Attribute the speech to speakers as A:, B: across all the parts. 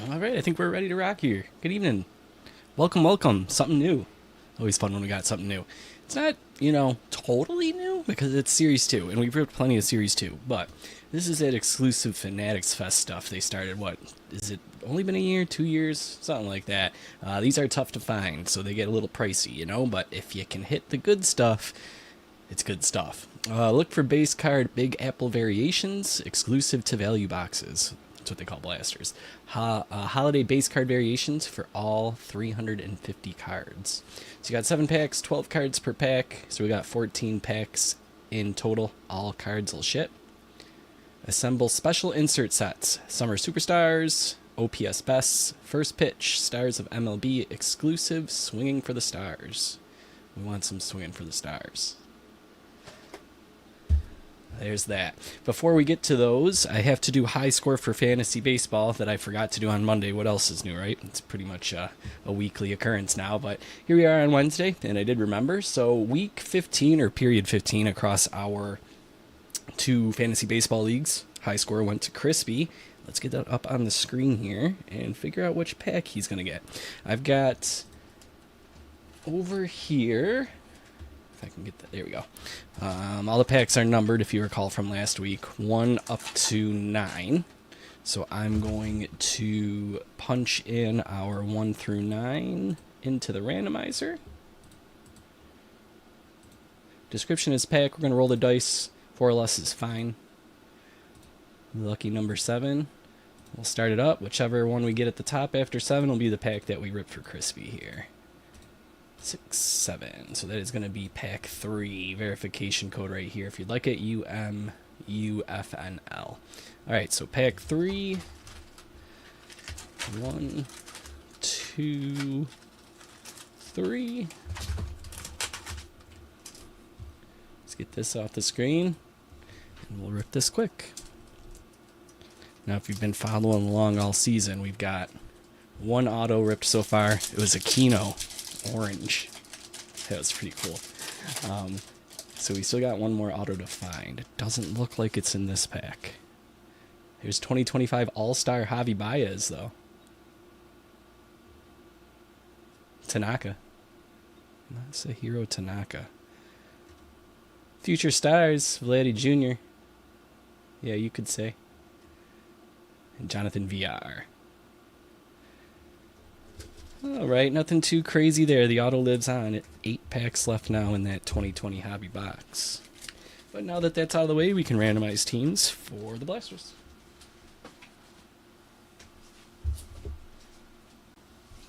A: All right, I think we're ready to rock here. Good evening. Welcome, welcome. Something new. Always fun when we got something new. It's not, totally new because it's Series 2, and we've ripped plenty of Series 2, but this is that exclusive Fanatics Fest stuff they started, what, is it only been a year, 2 years? Something like that. These are tough to find, so they get a little pricey, but if you can hit the good stuff, it's good stuff. Look for base card Big Apple variations, exclusive to value boxes. That's what they call blasters. Holiday base card variations for all 350 cards. So you got 7 packs, 12 cards per pack. So we got 14 packs in total. All cards will ship. Assemble special insert sets. Summer Superstars, OPS Bests, First Pitch, Stars of MLB, exclusive, Swinging for the Stars. We want some swinging for the stars. There's that. Before we get to those, I have to do high score for fantasy baseball that I forgot to do on Monday. What else is new, right? It's pretty much a weekly occurrence now, but here we are on Wednesday, and I did remember. So week 15 or period 15 across our 2 fantasy baseball leagues, high score went to Crispy. Let's get that up on the screen here and figure out which pack he's going to get. I've got over here... If I can get that, there we go. All the packs are numbered, if you recall from last week, 1 up to 9. So I'm going to punch in our 1 through 9 into the randomizer. Description is pack. We're going to roll the dice. 4 or less is fine. Lucky number 7. We'll start it up. Whichever one we get at the top after 7 will be the pack that we rip for Crispy here. 6, 7. So that is going to be pack 3. Verification code right here. If you'd like it, UMUFNL. Alright, so pack 3. 1, 2, 3. Let's get this off the screen. And we'll rip this quick. Now, if you've been following along all season, we've got 1 auto ripped so far. It was a Kino. Orange. That was pretty cool. So we still got 1 more auto to find. It doesn't look like it's in this pack. Here's 2025 All-Star Javi Baez, though. Tanaka. Masahiro Tanaka. Future Stars, Vladdy Jr. Yeah, you could say. And Jonathan VR. Alright, nothing too crazy there. The auto lives on. 8 packs left now in that 2020 hobby box. But now that that's out of the way, we can randomize teams for the Blasters.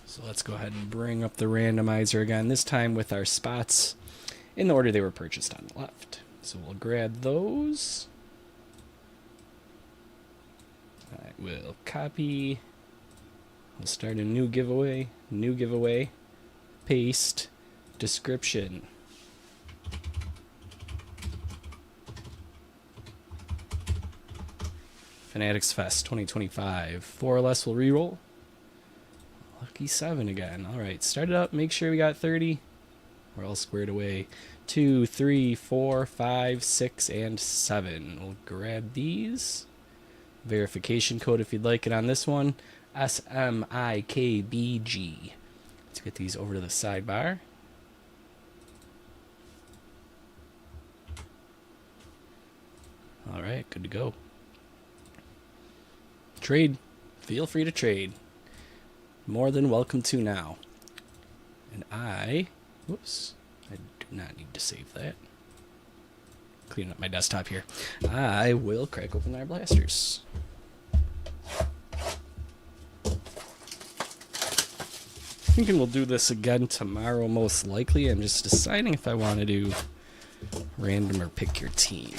A: So let's go ahead and bring up the randomizer again, this time with our spots in the order they were purchased on the left. So we'll grab those. I will copy. We'll start a new giveaway, paste, description. Fanatics Fest 2025. 4 or less will reroll. Lucky 7 again. Alright, start it up, make sure we got 30. We're all squared away. 2, 3, 4, 5, 6, and 7. We'll grab these. Verification code if you'd like it on this one. SMIKBG. Let's get these over to the sidebar. Alright, good to go. Trade. Feel free to trade. More than welcome to now. And whoops, I do not need to save that. Cleaning up my desktop here. I will crack open our blasters. Thinking we'll do this again tomorrow most likely. I'm just deciding if I want to do random or pick your team.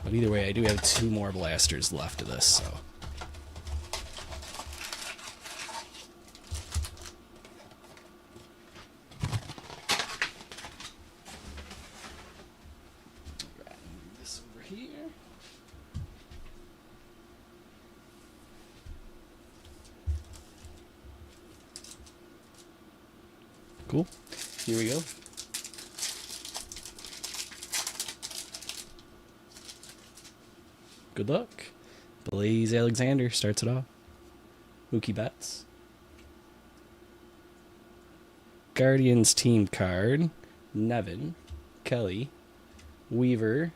A: But either way, I do have 2 more blasters left of this, so. Move this over here. Cool. Here we go. Good luck. Blaze Alexander starts it off. Mookie Betts. Guardians team card. Nevin. Kelly. Weaver.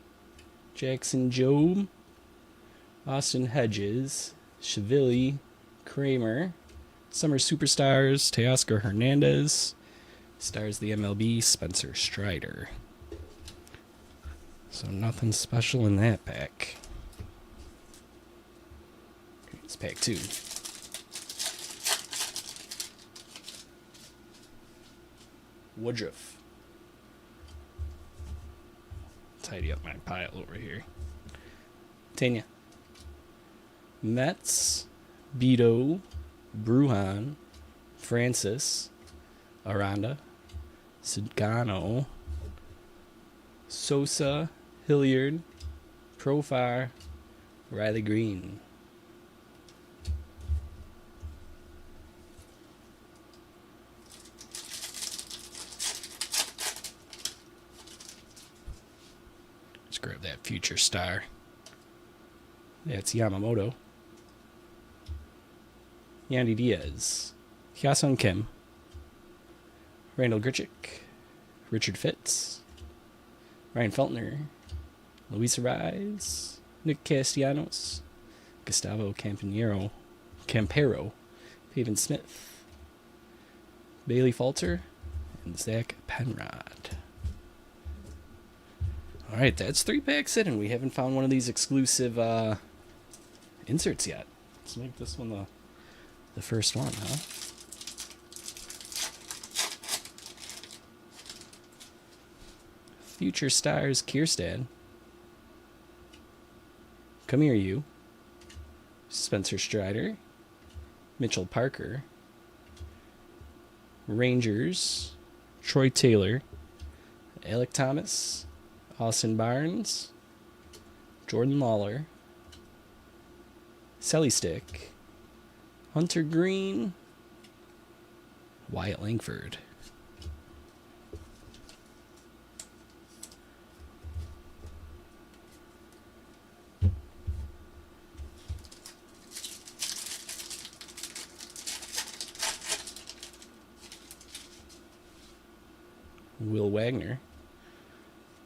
A: Jackson Jobe. Austin Hedges. Shivili. Kramer. Summer Superstars. Teoscar Hernandez. Stars the MLB. Spencer Strider. So nothing special in that pack. It's pack 2. Woodruff. Tidy up my pile over here. Tanya. Mets. Beto. Bruhan. Francis. Aranda. Sedgano. Sosa. Hilliard. Profar. Riley Green. Let's grab that future star. That's Yamamoto. Yandy Diaz. Hyasung Kim. Randall Grichuk. Richard Fitz. Ryan Feltner. Luis Arraez. Nick Castellanos. Gustavo Campero. Pavin Smith. Bailey Falter. And Zach Penrod. Alright, that's 3 packs in, and we haven't found one of these exclusive inserts yet. Let's make this one the first one, huh? Future Stars Kierstad. Come Here You. Spencer Strider. Mitchell Parker. Rangers. Troy Taylor. Alec Thomas. Austin Barnes. Jordan Lawler. Selly Stick. Hunter Green. Wyatt Langford. Will Wagner.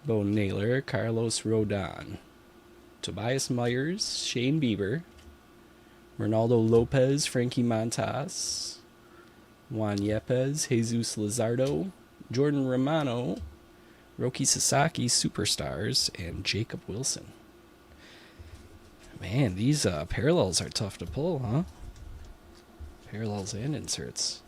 A: Bo Naylor. Carlos Rodon. Tobias Myers. Shane Bieber. Ronaldo Lopez. Frankie Montas. Juan Yepes. Jesus Luzardo. Jordan Romano. Roki Sasaki. Superstars. And Jacob Wilson. Man, these parallels are tough to pull, huh? Parallels and inserts.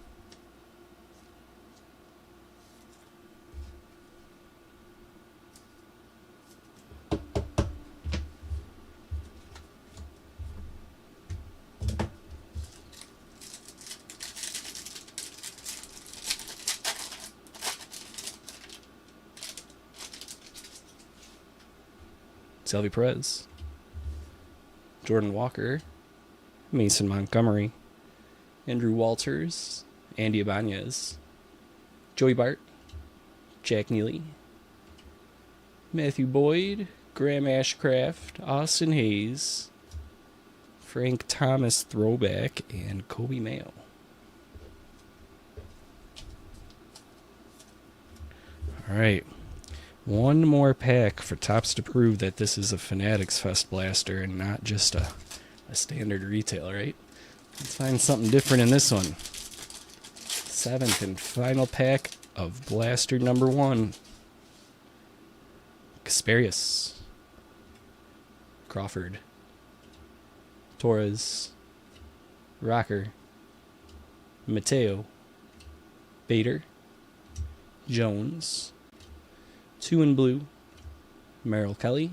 A: Salvi Perez. Jordan Walker. Mason Montgomery. Andrew Walters. Andy Ibanez. Joey Bart. Jack Neely. Matthew Boyd. Graham Ashcraft. Austin Hayes. Frank Thomas throwback. And Kobe Mayo. All right. One more pack for Topps to prove that this is a Fanatics Fest blaster and not just a standard retail, right? Let's find something different in this one. 7th and final pack of blaster number 1. Kasperius. Crawford. Torres. Rocker. Mateo. Bader. Jones. 2 in blue. Merrill Kelly.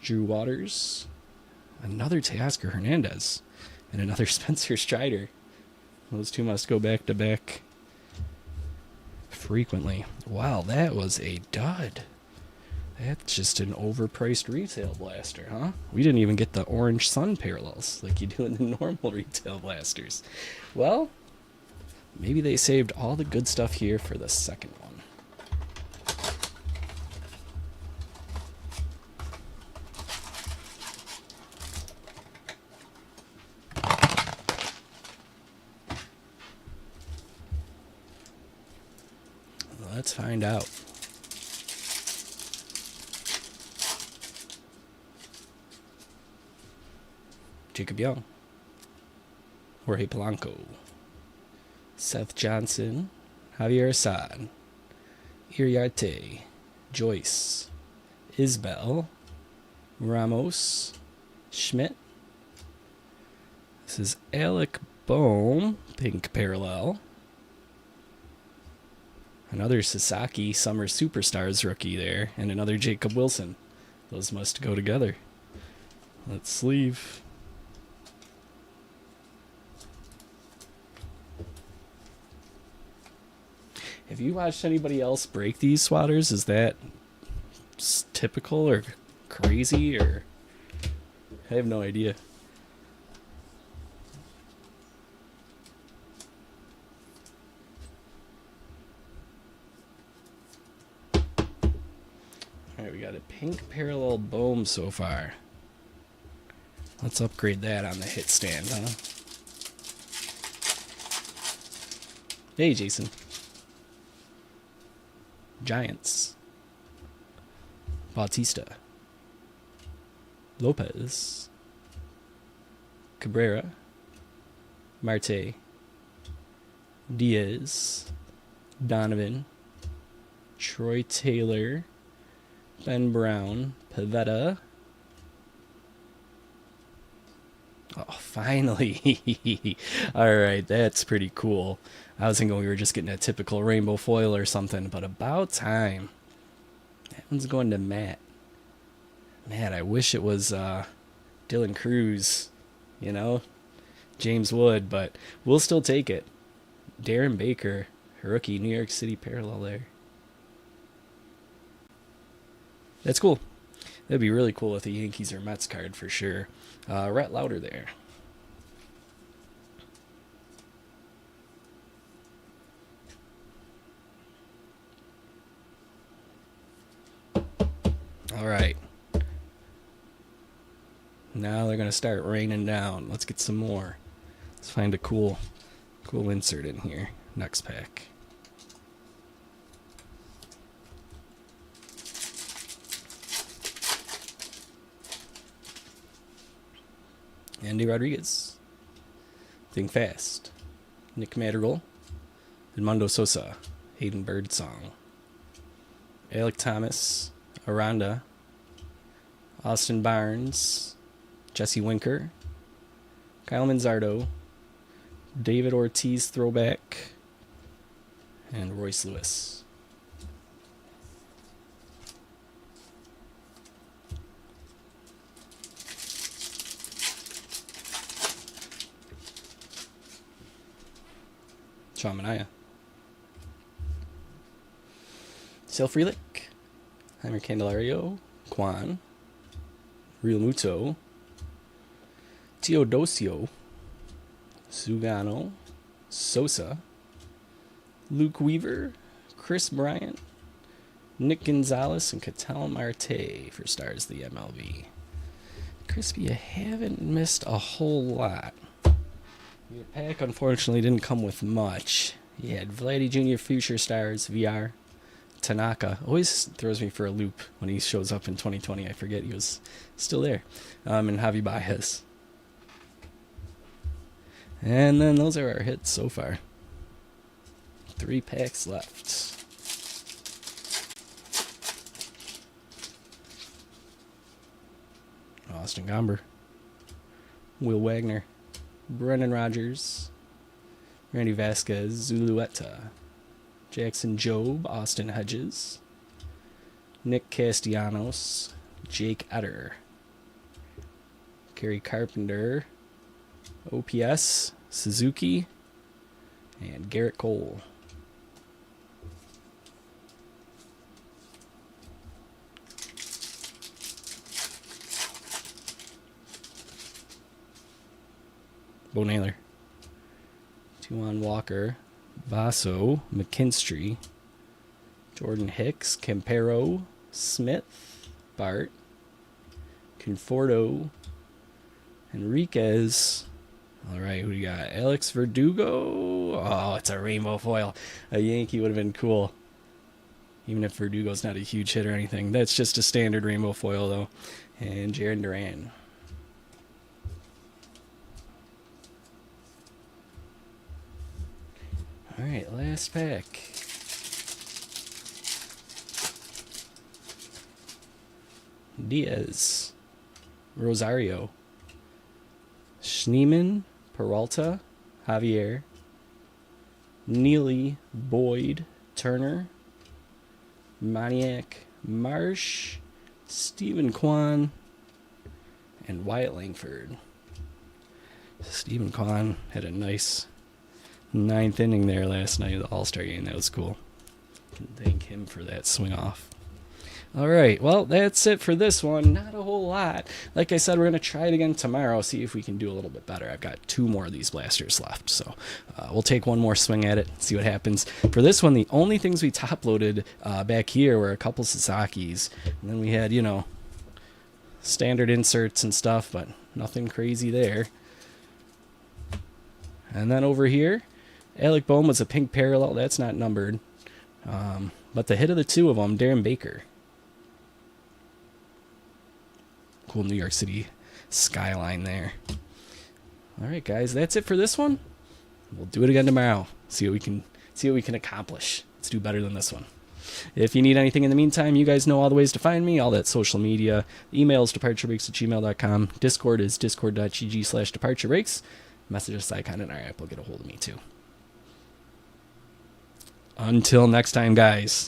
A: Drew Waters. Another Teoscar Hernandez. And another Spencer Strider. Those two must go back to back frequently. Wow, that was a dud. That's just an overpriced retail blaster, huh? We didn't even get the Orange Sun parallels like you do in the normal retail blasters. Well, maybe they saved all the good stuff here for the second one. find out. Jacob Young, Jorge Polanco, Seth Johnson, Javier Assad, Iriarte, Joyce, Isbell, Ramos, Schmidt. This is Alec Bohm, pink parallel. Another Sasaki Summer Superstars rookie there, and another Jacob Wilson. Those must go together. Let's sleeve. Have you watched anybody else break these swatters? Is that typical or crazy, or I have no idea. Alright, we got a pink parallel Bohm so far. Let's upgrade that on the hit stand, huh? Hey, Jason. Giants. Bautista. Lopez. Cabrera. Marte. Diaz. Donovan. Troy Taylor. Ben Brown. Pavetta. Oh, finally. Alright, that's pretty cool. I was thinking we were just getting a typical rainbow foil or something, but about time. That one's going to Matt. Man, I wish it was Dylan Cruz, you know, James Wood, but we'll still take it. Darren Baker, rookie, New York City parallel there. That's cool. That'd be really cool with a Yankees or Mets card for sure. Rhett Lauder there. All right. Now they're going to start raining down. Let's get some more. Let's find a cool insert in here. Next pack. Andy Rodriguez. Think Fast. Nick Madrigal. Edmundo Sosa. Hayden Birdsong. Alec Thomas. Aranda. Austin Barnes. Jesse Winker. Kyle Manzardo. David Ortiz throwback. And Royce Lewis. Sean Manaea. Sale Frelick. Heimer Candelario. Kwan. Real Muto. Teodosio. Sugano. Sosa. Luke Weaver. Chris Bryant. Nick Gonzalez and Ketel Marte for Stars of the MLB. Crispy, you haven't missed a whole lot. Your pack, unfortunately, didn't come with much. You had Vladdy Jr. Future Stars, VR. Tanaka. Always throws me for a loop when he shows up in 2020. I forget he was still there. And Javi Baez. And then those are our hits so far. 3 packs left. Austin Gomber. Will Wagner. Brendan Rodgers, Randy Vasquez, Zulueta, Jackson Jobe, Austin Hedges, Nick Castellanos, Jake Etter, Gary Carpenter, OPS, Suzuki, and Garrett Cole. Bo Naylor. Tuan Walker. Basso. McKinstry. Jordan Hicks. Campero. Smith. Bart. Conforto. Enriquez. Alright, who do you got? Alex Verdugo. Oh, it's a rainbow foil. A Yankee would have been cool. even if Verdugo's not a huge hit or anything. That's just a standard rainbow foil, though. And Jaron Duran. All right, last pack. Diaz, Rosario, Schneemann, Peralta, Javier, Neely, Boyd, Turner, Moniak, Marsh, Stephen Kwan, and Wyatt Langford. Stephen Kwan had a nice 9th inning there last night of the All-Star game. That was cool. Can thank him for that swing off. All right, well, that's it for this one. Not a whole lot. Like I said, we're going to try it again tomorrow, see if we can do a little bit better. I've got 2 more of these blasters left, so we'll take one more swing at it, see what happens. For this one, the only things we top-loaded back here were a couple Sasakis, and then we had, you know, standard inserts and stuff, but nothing crazy there. And then over here, Alec Bohm was a pink parallel. That's not numbered. But the hit of the 2 of them, Darren Baker. Cool New York City skyline there. All right, guys, that's it for this one. We'll do it again tomorrow. See what we can accomplish. Let's do better than this one. If you need anything in the meantime, you guys know all the ways to find me, all that social media. Email is departurebreaks@gmail.com. Discord is discord.gg/departurebreaks. Message us icon in our app will get a hold of me too. Until next time, guys.